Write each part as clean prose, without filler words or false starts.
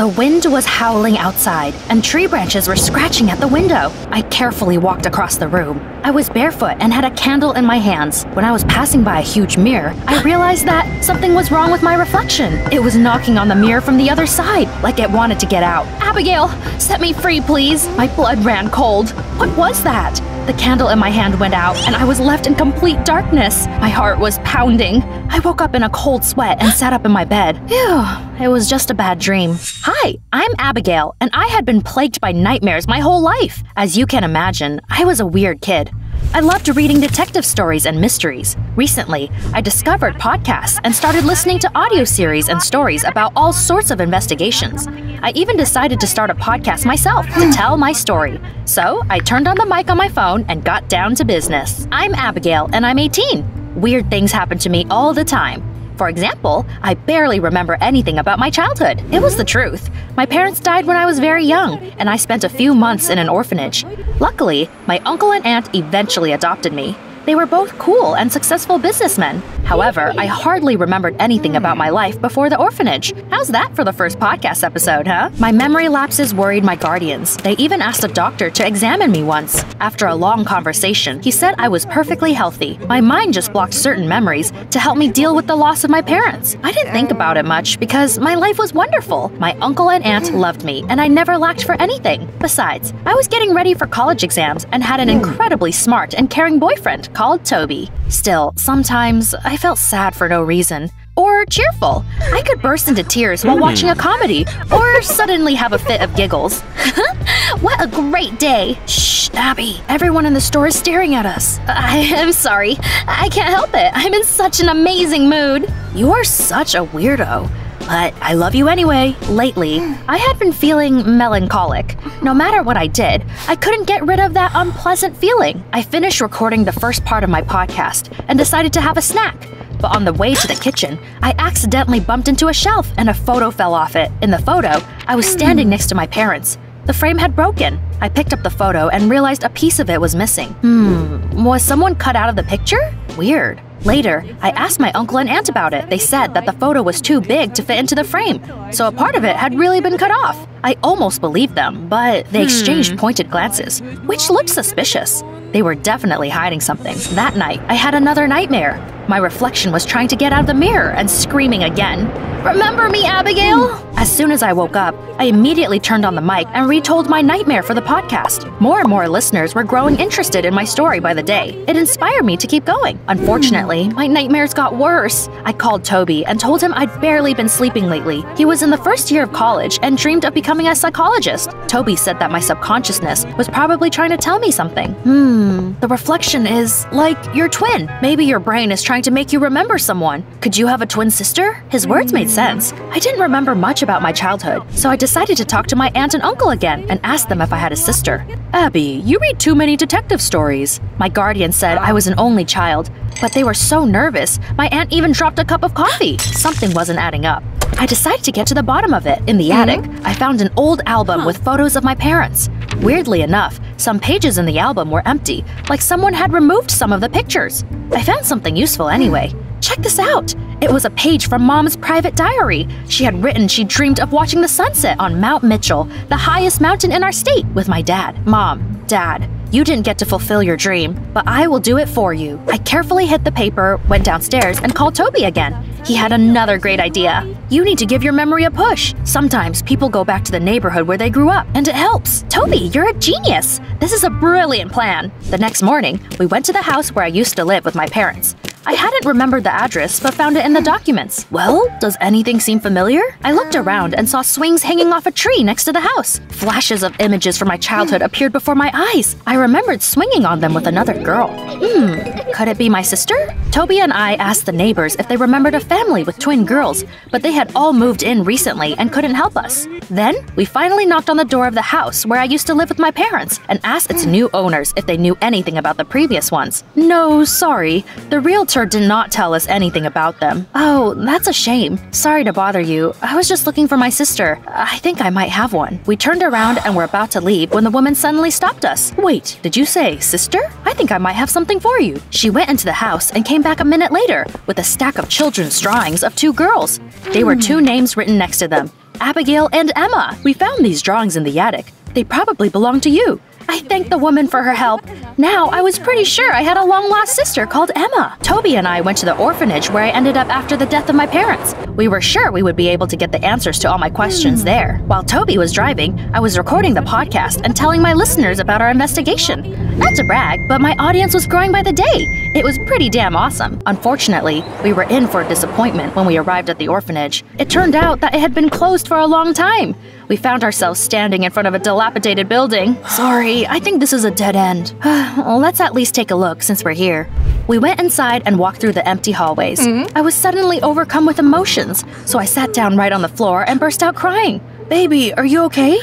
The wind was howling outside, and tree branches were scratching at the window. I carefully walked across the room. I was barefoot and had a candle in my hands. When I was passing by a huge mirror, I realized that something was wrong with my reflection. It was knocking on the mirror from the other side, like it wanted to get out. "Abigail, set me free, please." My blood ran cold. What was that? The candle in my hand went out, and I was left in complete darkness. My heart was pounding. I woke up in a cold sweat and sat up in my bed. Phew, it was just a bad dream. Hi, I'm Abigail, and I had been plagued by nightmares my whole life. As you can imagine, I was a weird kid. I loved reading detective stories and mysteries. Recently, I discovered podcasts and started listening to audio series and stories about all sorts of investigations. I even decided to start a podcast myself to tell my story. So, I turned on the mic on my phone and got down to business. I'm Abigail, and I'm 18. Weird things happen to me all the time. For example, I barely remember anything about my childhood. It was the truth. My parents died when I was very young, and I spent a few months in an orphanage. Luckily, my uncle and aunt eventually adopted me. They were both cool and successful businessmen. However, I hardly remembered anything about my life before the orphanage. How's that for the first podcast episode, huh? My memory lapses worried my guardians. They even asked a doctor to examine me once. After a long conversation, he said I was perfectly healthy. My mind just blocked certain memories to help me deal with the loss of my parents. I didn't think about it much because my life was wonderful. My uncle and aunt loved me, and I never lacked for anything. Besides, I was getting ready for college exams and had an incredibly smart and caring boyfriend called Toby. Still, sometimes I felt sad for no reason. Or cheerful. I could burst into tears while watching a comedy, or suddenly have a fit of giggles. What a great day! Shh, Abby. Everyone in the store is staring at us. I'm sorry. I can't help it. I'm in such an amazing mood. You are such a weirdo. But I love you anyway. Lately, I had been feeling melancholic. No matter what I did, I couldn't get rid of that unpleasant feeling. I finished recording the first part of my podcast and decided to have a snack. But on the way to the kitchen, I accidentally bumped into a shelf and a photo fell off it. In the photo, I was standing next to my parents. The frame had broken. I picked up the photo and realized a piece of it was missing. Was someone cut out of the picture? Weird. Later, I asked my uncle and aunt about it. They said that the photo was too big to fit into the frame, so a part of it had really been cut off. I almost believed them, but they exchanged pointed glances, which looked suspicious. They were definitely hiding something. That night, I had another nightmare. My reflection was trying to get out of the mirror and screaming again. "Remember me, Abigail?" As soon as I woke up, I immediately turned on the mic and retold my nightmare for the podcast. More and more listeners were growing interested in my story by the day. It inspired me to keep going. Unfortunately, my nightmares got worse. I called Toby and told him I'd barely been sleeping lately. He was in the first year of college and dreamed of becoming a psychologist. Toby said that my subconsciousness was probably trying to tell me something. The reflection is like your twin. Maybe your brain is trying to make you remember someone. Could you have a twin sister? His words made sense. I didn't remember much about my childhood, so I decided to talk to my aunt and uncle again and ask them if I had a sister. "Abby, you read too many detective stories." My guardian said I was an only child, but they were so nervous, my aunt even dropped a cup of coffee. Something wasn't adding up. I decided to get to the bottom of it. In the attic, I found an old album with photos of my parents. Weirdly enough, some pages in the album were empty, like someone had removed some of the pictures. I found something useful anyway. Check this out! It was a page from Mom's private diary. She had written she dreamed of watching the sunset on Mount Mitchell, the highest mountain in our state, with my dad. "Mom, Dad, you didn't get to fulfill your dream, but I will do it for you." I carefully hid the paper, went downstairs, and called Toby again. He had another great idea. "You need to give your memory a push. Sometimes people go back to the neighborhood where they grew up, and it helps." "Toby, you're a genius! This is a brilliant plan." The next morning, we went to the house where I used to live with my parents. I hadn't remembered the address, but found it in the documents. Well, does anything seem familiar? I looked around and saw swings hanging off a tree next to the house. Flashes of images from my childhood appeared before my eyes. I remembered swinging on them with another girl. Could it be my sister? Toby and I asked the neighbors if they remembered a family with twin girls, but they had all moved in recently and couldn't help us. Then, we finally knocked on the door of the house where I used to live with my parents and asked its new owners if they knew anything about the previous ones. No, sorry. The realtor did not tell us anything about them. Oh, that's a shame. Sorry to bother you. I was just looking for my sister. I think I might have one. We turned around and were about to leave when the woman suddenly stopped us. Wait, did you say sister? I think I might have something for you. She went into the house and came back a minute later with a stack of children's drawings of two girls. There were two names written next to them. Abigail and Emma. We found these drawings in the attic. They probably belong to you. I thanked the woman for her help. Now, I was pretty sure I had a long-lost sister called Emma. Toby and I went to the orphanage where I ended up after the death of my parents. We were sure we would be able to get the answers to all my questions there. While Toby was driving, I was recording the podcast and telling my listeners about our investigation. Not to brag, but my audience was growing by the day. It was pretty damn awesome. Unfortunately, we were in for a disappointment when we arrived at the orphanage. It turned out that it had been closed for a long time. We found ourselves standing in front of a dilapidated building. Sorry, I think this is a dead end. Let's at least take a look since we're here. We went inside and walked through the empty hallways. I was suddenly overcome with emotions, so I sat down right on the floor and burst out crying. Baby, are you okay?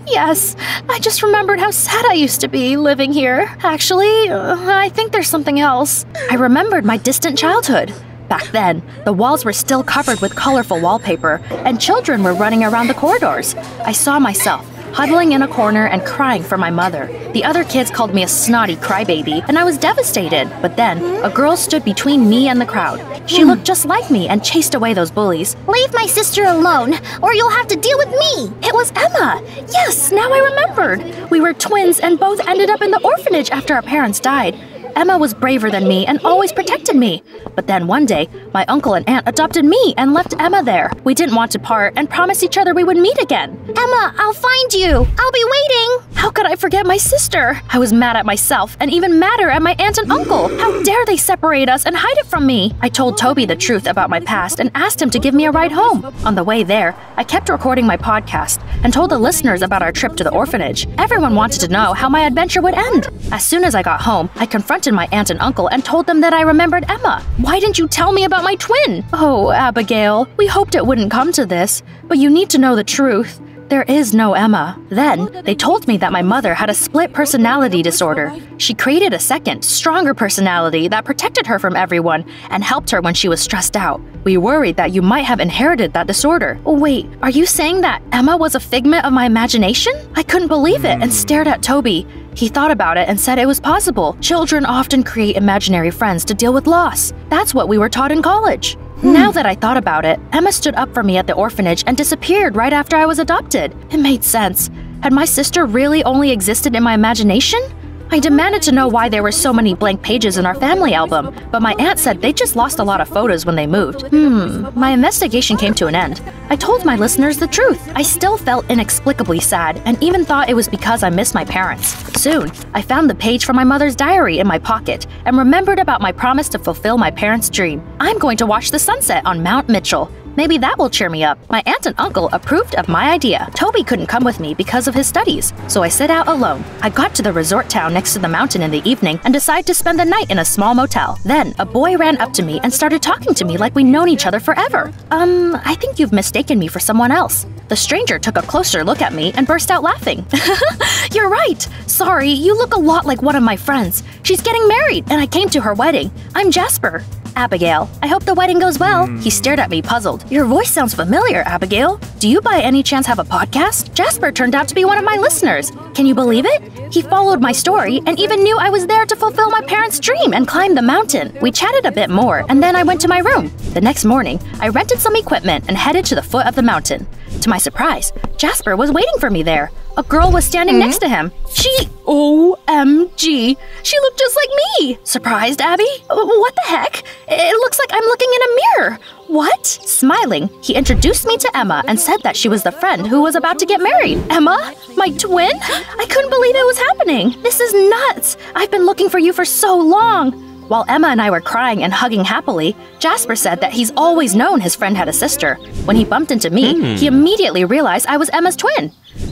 Yes, I just remembered how sad I used to be living here. Actually, I think there's something else. I remembered my distant childhood. Back then, the walls were still covered with colorful wallpaper, and children were running around the corridors. I saw myself, huddling in a corner and crying for my mother. The other kids called me a snotty crybaby, and I was devastated. But then, a girl stood between me and the crowd. She looked just like me and chased away those bullies. Leave my sister alone, or you'll have to deal with me! It was Emma! Yes, now I remembered! We were twins and both ended up in the orphanage after our parents died. Emma was braver than me and always protected me. But then one day, my uncle and aunt adopted me and left Emma there. We didn't want to part and promised each other we would meet again. Emma, I'll find you! I'll be waiting! How could I forget my sister? I was mad at myself and even madder at my aunt and uncle. How dare they separate us and hide it from me? I told Toby the truth about my past and asked him to give me a ride home. On the way there, I kept recording my podcast and told the listeners about our trip to the orphanage. Everyone wanted to know how my adventure would end. As soon as I got home, I confronted my aunt and uncle and told them that I remembered Emma. Why didn't you tell me about my twin? Oh, Abigail, we hoped it wouldn't come to this, but you need to know the truth. There is no Emma. Then, they told me that my mother had a split personality disorder. She created a second, stronger personality that protected her from everyone and helped her when she was stressed out. We worried that you might have inherited that disorder. Wait, are you saying that Emma was a figment of my imagination? I couldn't believe it and stared at Toby. He thought about it and said it was possible. Children often create imaginary friends to deal with loss. That's what we were taught in college. Now that I thought about it, Emma stood up for me at the orphanage and disappeared right after I was adopted. It made sense. Had my sister really only existed in my imagination? I demanded to know why there were so many blank pages in our family album, but my aunt said they just lost a lot of photos when they moved. My investigation came to an end. I told my listeners the truth. I still felt inexplicably sad and even thought it was because I missed my parents. Soon, I found the page from my mother's diary in my pocket and remembered about my promise to fulfill my parents' dream. I'm going to watch the sunset on Mount Mitchell. Maybe that will cheer me up. My aunt and uncle approved of my idea. Toby couldn't come with me because of his studies, so I set out alone. I got to the resort town next to the mountain in the evening and decided to spend the night in a small motel. Then, a boy ran up to me and started talking to me like we'd known each other forever. I think you've mistaken me for someone else. The stranger took a closer look at me and burst out laughing. You're right. Sorry, you look a lot like one of my friends. She's getting married, and I came to her wedding. I'm Jasper. Abigail, I hope the wedding goes well. He stared at me puzzled. Your voice sounds familiar, Abigail. Do you by any chance have a podcast? Jasper turned out to be one of my listeners. Can you believe it? He followed my story and even knew I was there to fulfill my parents' dream and climb the mountain. We chatted a bit more and then I went to my room. The next morning, I rented some equipment and headed to the foot of the mountain. To my surprise, Jasper was waiting for me there. A girl was standing next to him. OMG, she looked just like me. Surprised, Abby? What the heck? It looks like I'm looking in a mirror. What? Smiling, he introduced me to Emma and said that she was the friend who was about to get married. Emma? My twin? I couldn't believe it was happening. This is nuts. I've been looking for you for so long. While Emma and I were crying and hugging happily, Jasper said that he's always known his friend had a sister. When he bumped into me, he immediately realized I was Emma's twin.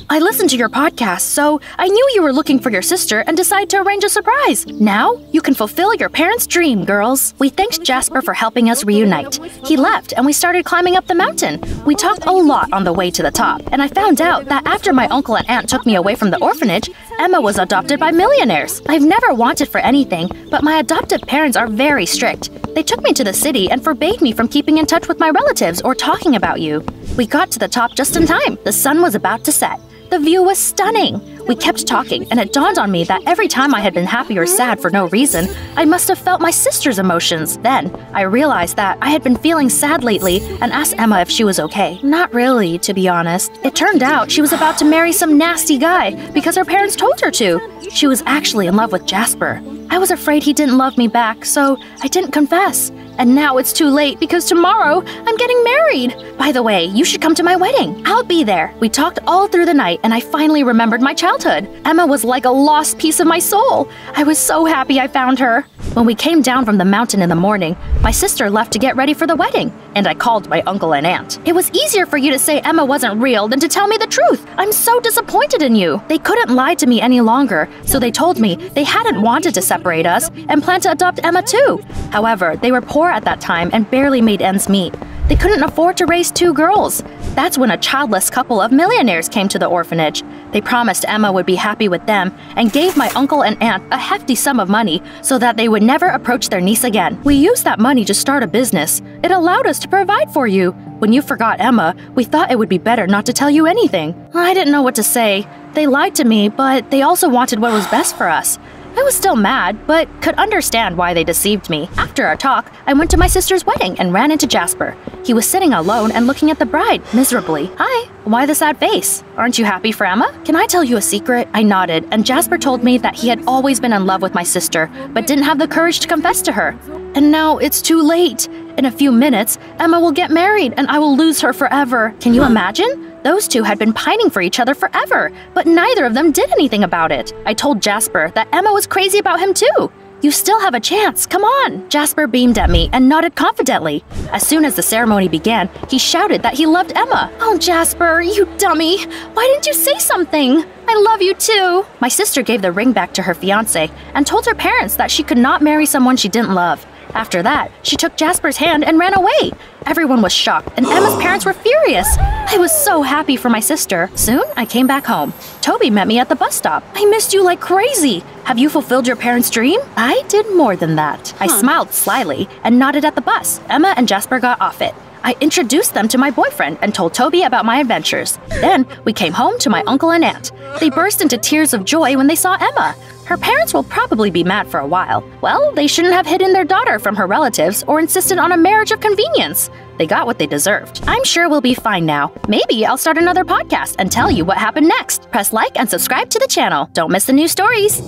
I listened to your podcast, so I knew you were looking for your sister and decided to arrange a surprise. Now, you can fulfill your parents' dream, girls. We thanked Jasper for helping us reunite. He left and we started climbing up the mountain. We talked a lot on the way to the top, and I found out that after my uncle and aunt took me away from the orphanage, Emma was adopted by Millionaires. I've never wanted for anything, but my adoptive parents are very strict. They took me to the city and forbade me from keeping in touch with my relatives or talking about you. We got to the top just in time. The sun was about to set. The view was stunning. We kept talking, and it dawned on me that every time I had been happy or sad for no reason, I must have felt my sister's emotions. Then, I realized that I had been feeling sad lately and asked Emma if she was okay. Not really, to be honest. It turned out she was about to marry some nasty guy because her parents told her to. She was actually in love with Jasper. I was afraid he didn't love me back, so I didn't confess. And now it's too late because tomorrow I'm getting married. By the way, you should come to my wedding. I'll be there. We talked all through the night and I finally remembered my childhood. Emma was like a lost piece of my soul. I was so happy I found her. When we came down from the mountain in the morning, my sister left to get ready for the wedding, and I called my uncle and aunt. It was easier for you to say Emma wasn't real than to tell me the truth. I'm so disappointed in you. They couldn't lie to me any longer, so they told me they hadn't wanted to separate us and planned to adopt Emma too. However, they were poor at that time and barely made ends meet. They couldn't afford to raise 2 girls. That's when a childless couple of millionaires came to the orphanage. They promised Emma would be happy with them and gave my uncle and aunt a hefty sum of money so that they would never approach their niece again. We used that money to start a business. It allowed us to provide for you. When you forgot Emma, we thought it would be better not to tell you anything. I didn't know what to say. They lied to me, but they also wanted what was best for us. I was still mad, but could understand why they deceived me. After our talk, I went to my sister's wedding and ran into Jasper. He was sitting alone and looking at the bride, miserably. Hi, why the sad face? Aren't you happy for Emma? Can I tell you a secret? I nodded, and Jasper told me that he had always been in love with my sister, but didn't have the courage to confess to her. And now it's too late. In a few minutes, Emma will get married and I will lose her forever. Can you imagine? Those two had been pining for each other forever, but neither of them did anything about it. I told Jasper that Emma was crazy about him too. You still have a chance, come on! Jasper beamed at me and nodded confidently. As soon as the ceremony began, he shouted that he loved Emma. Oh, Jasper, you dummy! Why didn't you say something? I love you too! My sister gave the ring back to her fiancé and told her parents that she could not marry someone she didn't love. After that, she took Jasper's hand and ran away. Everyone was shocked, and Emma's parents were furious. I was so happy for my sister. Soon, I came back home. Toby met me at the bus stop. I missed you like crazy. Have you fulfilled your parents' dream? I did more than that. I smiled slyly and nodded at the bus. Emma and Jasper got off it. I introduced them to my boyfriend and told Toby about my adventures. Then, we came home to my uncle and aunt. They burst into tears of joy when they saw Emma. Her parents will probably be mad for a while. Well, they shouldn't have hidden their daughter from her relatives or insisted on a marriage of convenience. They got what they deserved. I'm sure we'll be fine now. Maybe I'll start another podcast and tell you what happened next. Press like and subscribe to the channel. Don't miss the new stories.